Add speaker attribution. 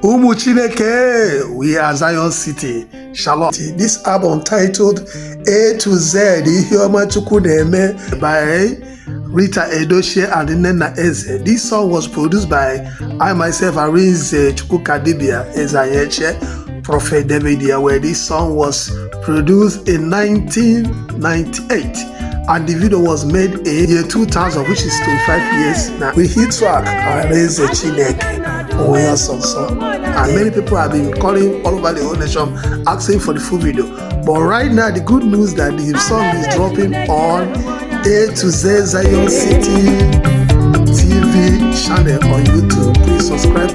Speaker 1: Umu Chineke, we are Zion City. Shalom. This album titled A to Z, Chukwu by Rita, Edochie, and Nnena. This song was produced by I myself, Arinz, Chukwu, Ezeayanche, Prophet David, where this song was produced in 1998. And the video was made in year 2000, which is 25 years now. We hit track Arinz and many people have been calling all over the whole nation asking for the full video. But right now, the good news that the song is dropping on A to Z Zion City TV channel on YouTube. Please subscribe.